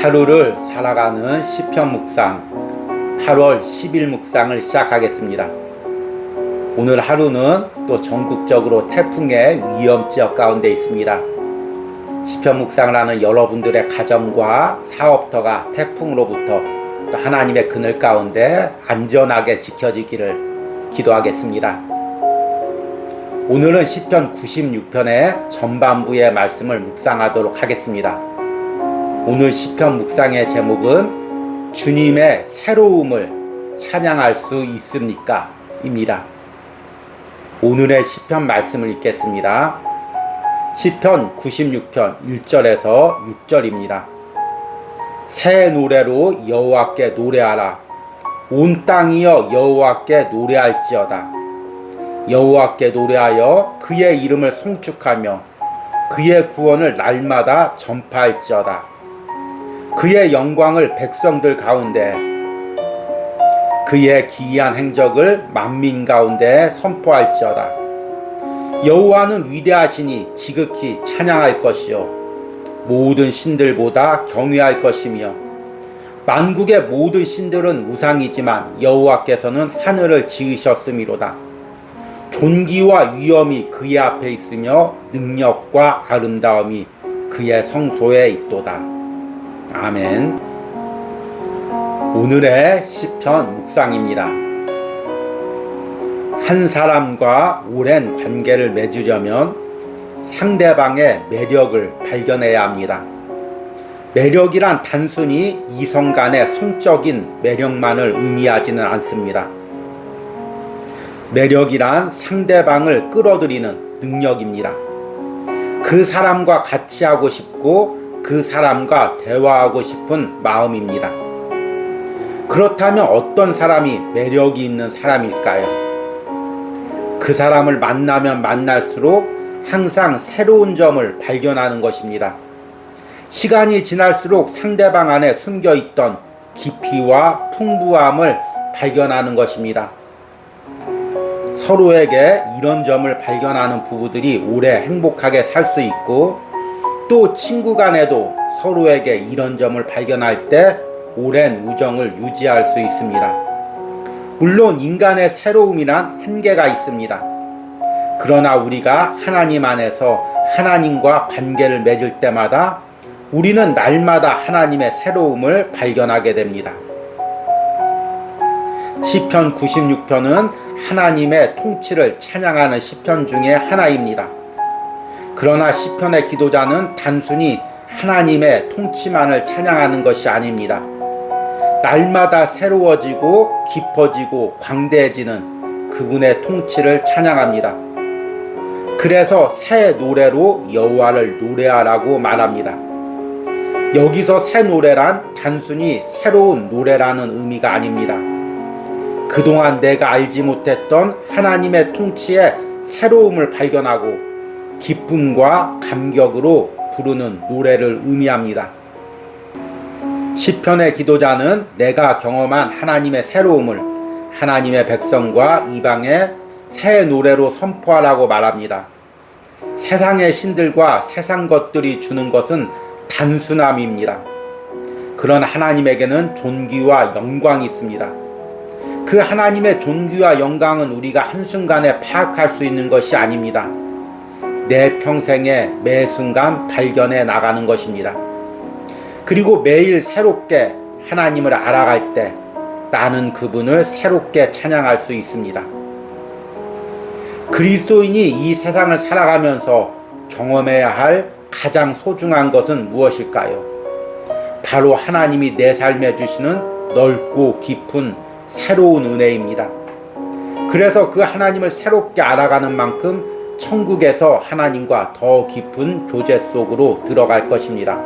하루를 살아가는 시편 묵상 8월 10일 묵상을 시작하겠습니다. 오늘 하루는 또 전국적으로 태풍의 위험 지역 가운데 있습니다. 시편 묵상을 하는 여러분들의 가정과 사업터가 태풍으로부터 또 하나님의 그늘 가운데 안전하게 지켜지기를 기도하겠습니다. 오늘은 시편 96편의 전반부의 말씀을 묵상하도록 하겠습니다. 오늘 시편 묵상의 제목은 주님의 새로움을 찬양할 수 있습니까? 입니다. 오늘의 시편 말씀을 읽겠습니다. 시편 96편 1절에서 6절입니다. 새 노래로 여호와께 노래하라. 온 땅이여 여호와께 노래할지어다. 여호와께 노래하여 그의 이름을 송축하며 그의 구원을 날마다 전파할지어다. 그의 영광을 백성들 가운데 그의 기이한 행적을 만민 가운데 선포할지어다. 여호와는 위대하시니 지극히 찬양할 것이요 모든 신들보다 경외할 것이며 만국의 모든 신들은 우상이지만 여호와께서는 하늘을 지으셨음이로다. 존귀와 위엄이 그의 앞에 있으며 능력과 아름다움이 그의 성소에 있도다. 아멘. 오늘의 시편 묵상입니다. 한 사람과 오랜 관계를 맺으려면 상대방의 매력을 발견해야 합니다. 매력이란 단순히 이성 간의 성적인 매력만을 의미하지는 않습니다. 매력이란 상대방을 끌어들이는 능력입니다. 그 사람과 같이 하고 싶고 그 사람과 대화하고 싶은 마음입니다. 그렇다면 어떤 사람이 매력이 있는 사람일까요? 그 사람을 만나면 만날수록 항상 새로운 점을 발견하는 것입니다. 시간이 지날수록 상대방 안에 숨겨있던 깊이와 풍부함을 발견하는 것입니다. 서로에게 이런 점을 발견하는 부부들이 오래 행복하게 살 수 있고 또 친구 간에도 서로에게 이런 점을 발견할 때 오랜 우정을 유지할 수 있습니다. 물론 인간의 새로움이란 한계가 있습니다. 그러나 우리가 하나님 안에서 하나님과 관계를 맺을 때마다 우리는 날마다 하나님의 새로움을 발견하게 됩니다. 시편 96편은 하나님의 통치를 찬양하는 시편 중에 하나입니다. 그러나 시편의 기도자는 단순히 하나님의 통치만을 찬양하는 것이 아닙니다. 날마다 새로워지고 깊어지고 광대해지는 그분의 통치를 찬양합니다. 그래서 새 노래로 여호와를 노래하라고 말합니다. 여기서 새 노래란 단순히 새로운 노래라는 의미가 아닙니다. 그동안 내가 알지 못했던 하나님의 통치의 새로움을 발견하고 기쁨과 감격으로 부르는 노래를 의미합니다. 시편의 기도자는 내가 경험한 하나님의 새로움을 하나님의 백성과 이방에 새 노래로 선포하라고 말합니다. 세상의 신들과 세상 것들이 주는 것은 단순함입니다. 그런 하나님에게는 존귀와 영광이 있습니다. 그 하나님의 존귀와 영광은 우리가 한순간에 파악할 수 있는 것이 아닙니다. 내 평생에 매 순간 발견해 나가는 것입니다. 그리고 매일 새롭게 하나님을 알아갈 때 나는 그분을 새롭게 찬양할 수 있습니다. 그리스도인이 이 세상을 살아가면서 경험해야 할 가장 소중한 것은 무엇일까요? 바로 하나님이 내 삶에 주시는 넓고 깊은 새로운 은혜입니다. 그래서 그 하나님을 새롭게 알아가는 만큼 천국에서 하나님과 더 깊은 교제 속으로 들어갈 것입니다.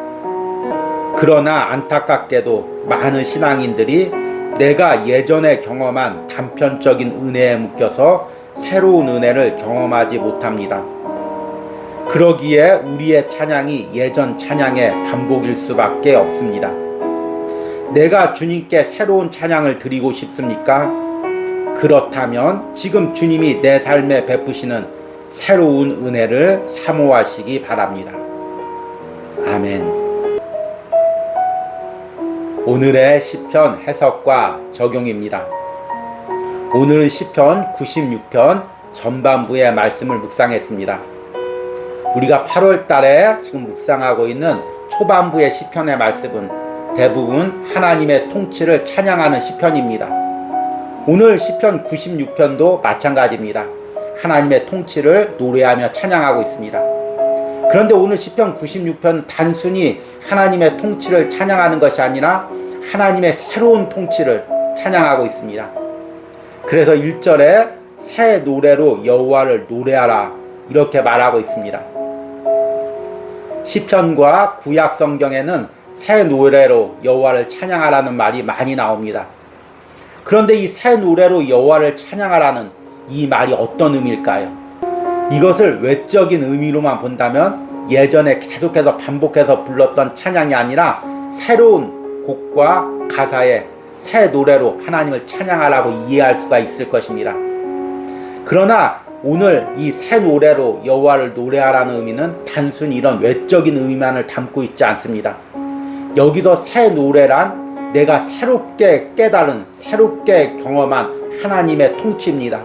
그러나 안타깝게도 많은 신앙인들이 내가 예전에 경험한 단편적인 은혜에 묶여서 새로운 은혜를 경험하지 못합니다. 그러기에 우리의 찬양이 예전 찬양의 반복일 수밖에 없습니다. 내가 주님께 새로운 찬양을 드리고 싶습니까? 그렇다면 지금 주님이 내 삶에 베푸시는 새로운 은혜를 사모하시기 바랍니다. 아멘. 오늘의 시편 해석과 적용입니다. 오늘은 시편 96편 전반부의 말씀을 묵상했습니다. 우리가 8월 달에 지금 묵상하고 있는 초반부의 시편의 말씀은 대부분 하나님의 통치를 찬양하는 시편입니다. 오늘 시편 96편도 마찬가지입니다. 하나님의 통치를 노래하며 찬양하고 있습니다. 그런데 오늘 시편 96편 단순히 하나님의 통치를 찬양하는 것이 아니라 하나님의 새로운 통치를 찬양하고 있습니다. 그래서 1절에 새 노래로 여호와를 노래하라 이렇게 말하고 있습니다. 시편과 구약 성경에는 새 노래로 여호와를 찬양하라는 말이 많이 나옵니다. 그런데 이 새 노래로 여호와를 찬양하라는 이 말이 어떤 의미일까요? 이것을 외적인 의미로만 본다면 예전에 계속해서 반복해서 불렀던 찬양이 아니라 새로운 곡과 가사에 새 노래로 하나님을 찬양하라고 이해할 수가 있을 것입니다. 그러나 오늘 이 새 노래로 여호와를 노래하라는 의미는 단순히 이런 외적인 의미만을 담고 있지 않습니다. 여기서 새 노래란 내가 새롭게 깨달은, 새롭게 경험한 하나님의 통치입니다.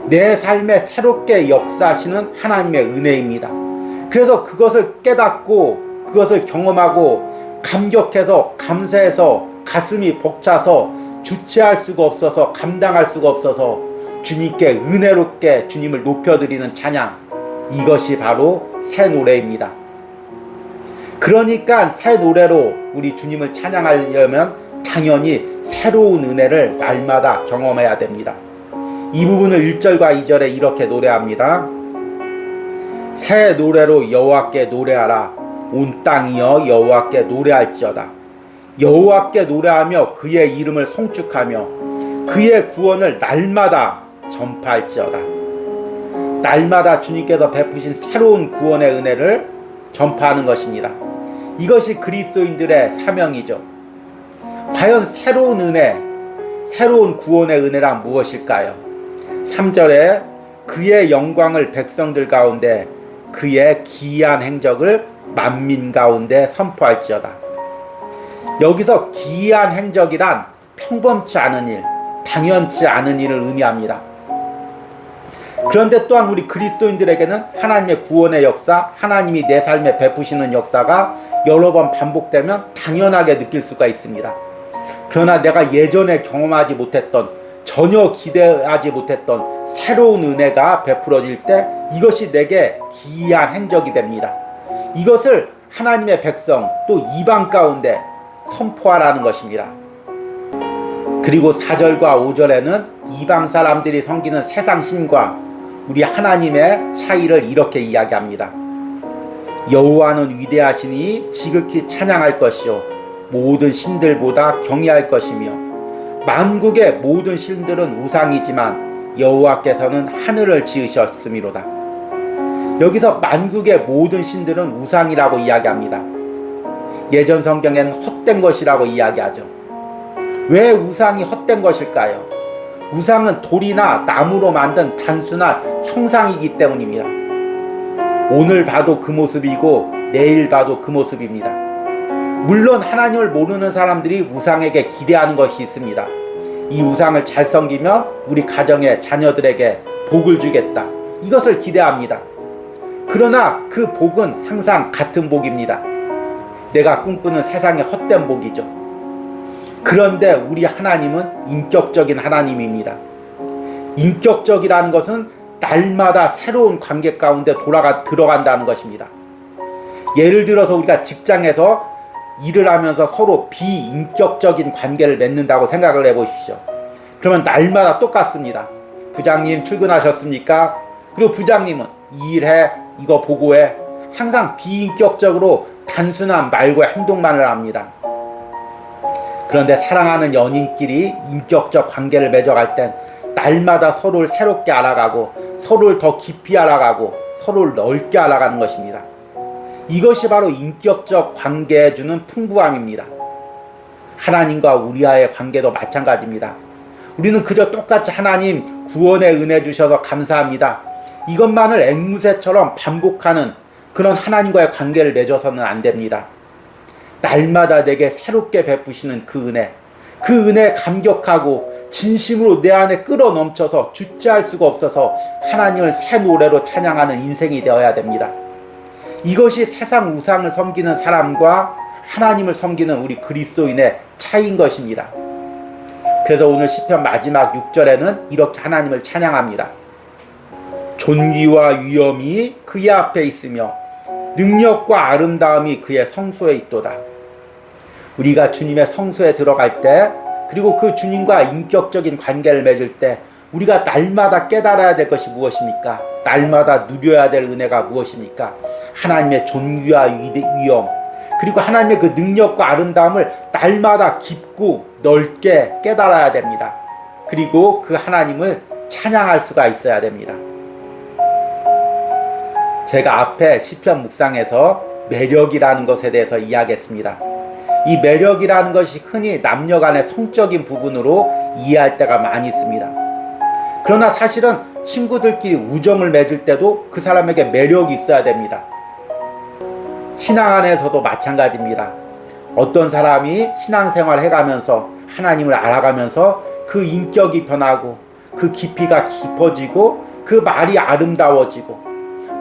내 삶에 새롭게 역사하시는 하나님의 은혜입니다. 그래서 그것을 깨닫고 그것을 경험하고 감격해서 감사해서 가슴이 벅차서 주체할 수가 없어서 감당할 수가 없어서 주님께 은혜롭게 주님을 높여드리는 찬양, 이것이 바로 새 노래입니다. 그러니까 새 노래로 우리 주님을 찬양하려면 당연히 새로운 은혜를 날마다 경험해야 됩니다. 이 부분을 1절과 2절에 이렇게 노래합니다. 새 노래로 여호와께 노래하라. 온 땅이여 여호와께 노래할지어다. 여호와께 노래하며 그의 이름을 송축하며 그의 구원을 날마다 전파할지어다. 날마다 주님께서 베푸신 새로운 구원의 은혜를 전파하는 것입니다. 이것이 그리스도인들의 사명이죠. 과연 새로운 은혜, 새로운 구원의 은혜란 무엇일까요? 3절에 그의 영광을 백성들 가운데 그의 기이한 행적을 만민 가운데 선포할지어다. 여기서 기이한 행적이란 평범치 않은 일, 당연치 않은 일을 의미합니다. 그런데 또한 우리 그리스도인들에게는 하나님의 구원의 역사, 하나님이 내 삶에 베푸시는 역사가 여러 번 반복되면 당연하게 느낄 수가 있습니다. 그러나 내가 예전에 경험하지 못했던, 전혀 기대하지 못했던 새로운 은혜가 베풀어질 때 이것이 내게 기이한 행적이 됩니다. 이것을 하나님의 백성 또 이방 가운데 선포하라는 것입니다. 그리고 4절과 5절에는 이방 사람들이 섬기는 세상 신과 우리 하나님의 차이를 이렇게 이야기합니다. 여호와는 위대하시니 지극히 찬양할 것이요 모든 신들보다 경외할 것이며 만국의 모든 신들은 우상이지만 여호와께서는 하늘을 지으셨음이로다. 여기서 만국의 모든 신들은 우상이라고 이야기합니다. 예전 성경에는 헛된 것이라고 이야기하죠. 왜 우상이 헛된 것일까요? 우상은 돌이나 나무로 만든 단순한 형상이기 때문입니다. 오늘 봐도 그 모습이고 내일 봐도 그 모습입니다. 물론 하나님을 모르는 사람들이 우상에게 기대하는 것이 있습니다. 이 우상을 잘 섬기면 우리 가정의 자녀들에게 복을 주겠다. 이것을 기대합니다. 그러나 그 복은 항상 같은 복입니다. 내가 꿈꾸는 세상의 헛된 복이죠. 그런데 우리 하나님은 인격적인 하나님입니다. 인격적이라는 것은 날마다 새로운 관계 가운데 들어간다는 것입니다. 예를 들어서 우리가 직장에서 일을 하면서 서로 비인격적인 관계를 맺는다고 생각을 해보십시오. 그러면 날마다 똑같습니다. 부장님 출근하셨습니까? 그리고 부장님은 이 일해, 이거 보고해. 항상 비인격적으로 단순한 말과 행동만을 합니다. 그런데 사랑하는 연인끼리 인격적 관계를 맺어갈 땐 날마다 서로를 새롭게 알아가고 서로를 더 깊이 알아가고 서로를 넓게 알아가는 것입니다. 이것이 바로 인격적 관계에 주는 풍부함입니다. 하나님과 우리와의 관계도 마찬가지입니다. 우리는 그저 똑같이 하나님 구원의 은혜 주셔서 감사합니다. 이것만을 앵무새처럼 반복하는 그런 하나님과의 관계를 맺어서는 안 됩니다. 날마다 내게 새롭게 베푸시는 그 은혜에 감격하고 진심으로 내 안에 끌어 넘쳐서 주체할 수가 없어서 하나님을 새 노래로 찬양하는 인생이 되어야 됩니다. 이것이 세상 우상을 섬기는 사람과 하나님을 섬기는 우리 그리스도인의 차이인 것입니다. 그래서 오늘 시편 마지막 6절에는 이렇게 하나님을 찬양합니다. 존귀와 위엄이 그의 앞에 있으며 능력과 아름다움이 그의 성소에 있도다. 우리가 주님의 성소에 들어갈 때, 그리고 그 주님과 인격적인 관계를 맺을 때 우리가 날마다 깨달아야 될 것이 무엇입니까? 날마다 누려야 될 은혜가 무엇입니까? 하나님의 존귀와 위엄, 그리고 하나님의 그 능력과 아름다움을 날마다 깊고 넓게 깨달아야 됩니다. 그리고 그 하나님을 찬양할 수가 있어야 됩니다. 제가 앞에 시편 묵상에서 매력이라는 것에 대해서 이야기했습니다. 이 매력이라는 것이 흔히 남녀 간의 성적인 부분으로 이해할 때가 많이 있습니다. 그러나 사실은 친구들끼리 우정을 맺을 때도 그 사람에게 매력이 있어야 됩니다. 신앙 안에서도 마찬가지입니다. 어떤 사람이 신앙생활 해가면서 하나님을 알아가면서 그 인격이 변하고 그 깊이가 깊어지고 그 말이 아름다워지고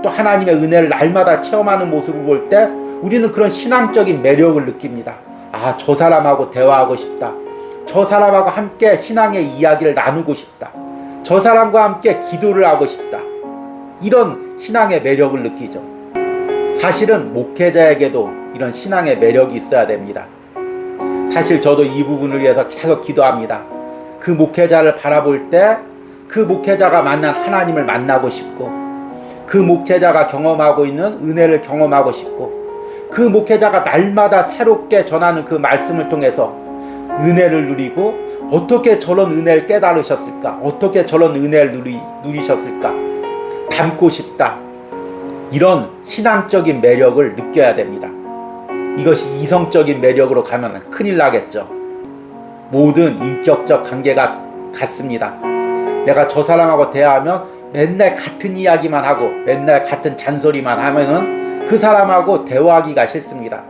또 하나님의 은혜를 날마다 체험하는 모습을 볼 때 우리는 그런 신앙적인 매력을 느낍니다. 아, 저 사람하고 대화하고 싶다. 저 사람하고 함께 신앙의 이야기를 나누고 싶다. 저 사람과 함께 기도를 하고 싶다. 이런 신앙의 매력을 느끼죠. 사실은 목회자에게도 이런 신앙의 매력이 있어야 됩니다. 사실 저도 이 부분을 위해서 계속 기도합니다. 그 목회자를 바라볼 때 그 목회자가 만난 하나님을 만나고 싶고, 그 목회자가 경험하고 있는 은혜를 경험하고 싶고, 그 목회자가 날마다 새롭게 전하는 그 말씀을 통해서 은혜를 누리고 어떻게 저런 은혜를 깨달으셨을까? 어떻게 저런 은혜를 누리셨을까? 닮고 싶다. 이런 신앙적인 매력을 느껴야 됩니다. 이것이 이성적인 매력으로 가면 큰일 나겠죠. 모든 인격적 관계가 같습니다. 내가 저 사람하고 대화하면 맨날 같은 이야기만 하고 맨날 같은 잔소리만 하면은 그 사람하고 대화하기가 싫습니다.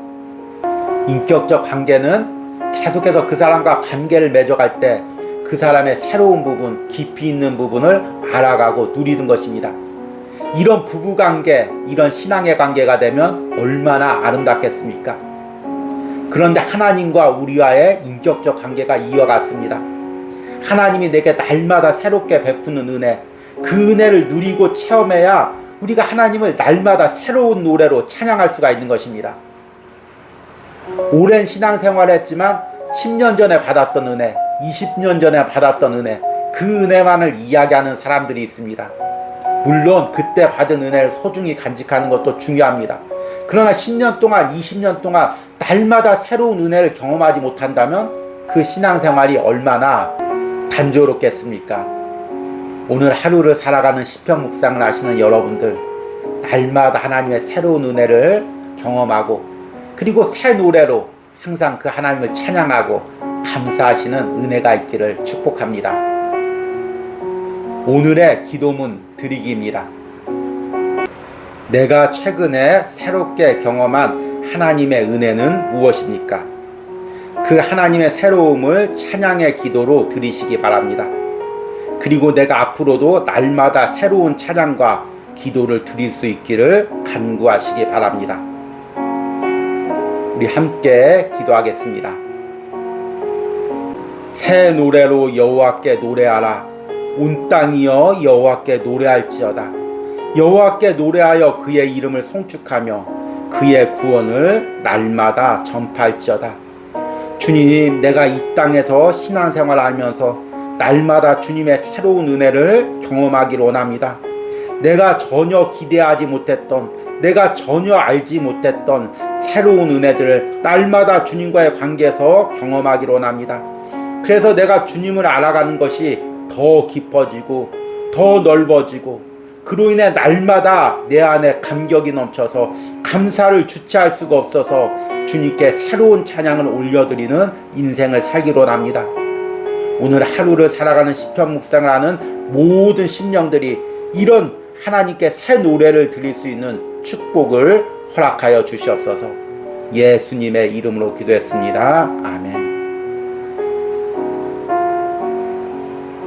인격적 관계는 계속해서 그 사람과 관계를 맺어갈 때 그 사람의 새로운 부분, 깊이 있는 부분을 알아가고 누리는 것입니다. 이런 부부관계, 이런 신앙의 관계가 되면 얼마나 아름답겠습니까? 그런데 하나님과 우리와의 인격적 관계가 이어갔습니다. 하나님이 내게 날마다 새롭게 베푸는 은혜, 그 은혜를 누리고 체험해야 우리가 하나님을 날마다 새로운 노래로 찬양할 수가 있는 것입니다. 오랜 신앙생활을 했지만 10년 전에 받았던 은혜, 20년 전에 받았던 은혜, 그 은혜만을 이야기하는 사람들이 있습니다. 물론 그때 받은 은혜를 소중히 간직하는 것도 중요합니다. 그러나 10년 동안, 20년 동안 날마다 새로운 은혜를 경험하지 못한다면 그 신앙생활이 얼마나 단조롭겠습니까? 오늘 하루를 살아가는 시편 묵상을 하시는 여러분들, 날마다 하나님의 새로운 은혜를 경험하고 그리고 새 노래로 항상 그 하나님을 찬양하고 감사하시는 은혜가 있기를 축복합니다. 오늘의 기도문 드리기입니다. 내가 최근에 새롭게 경험한 하나님의 은혜는 무엇입니까? 그 하나님의 새로움을 찬양의 기도로 드리시기 바랍니다. 그리고 내가 앞으로도 날마다 새로운 찬양과 기도를 드릴 수 있기를 간구하시기 바랍니다. 우리 함께 기도하겠습니다. 새 노래로 여호와께 노래하라. 온 땅이여 여호와께 노래할지어다. 여호와께 노래하여 그의 이름을 송축하며 그의 구원을 날마다 전파할지어다. 주님, 내가 이 땅에서 신앙생활을 하면서 날마다 주님의 새로운 은혜를 경험하기를 원합니다. 내가 전혀 기대하지 못했던, 내가 전혀 알지 못했던 새로운 은혜들을 날마다 주님과의 관계에서 경험하기를 원합니다. 그래서 내가 주님을 알아가는 것이 더 깊어지고 더 넓어지고 그로 인해 날마다 내 안에 감격이 넘쳐서 감사를 주체할 수가 없어서 주님께 새로운 찬양을 올려드리는 인생을 살기로 합니다. 오늘 하루를 살아가는 시편 묵상을 하는 모든 심령들이 이런 하나님께 새 노래를 드릴 수 있는 축복을 허락하여 주시옵소서. 예수님의 이름으로 기도했습니다. 아멘.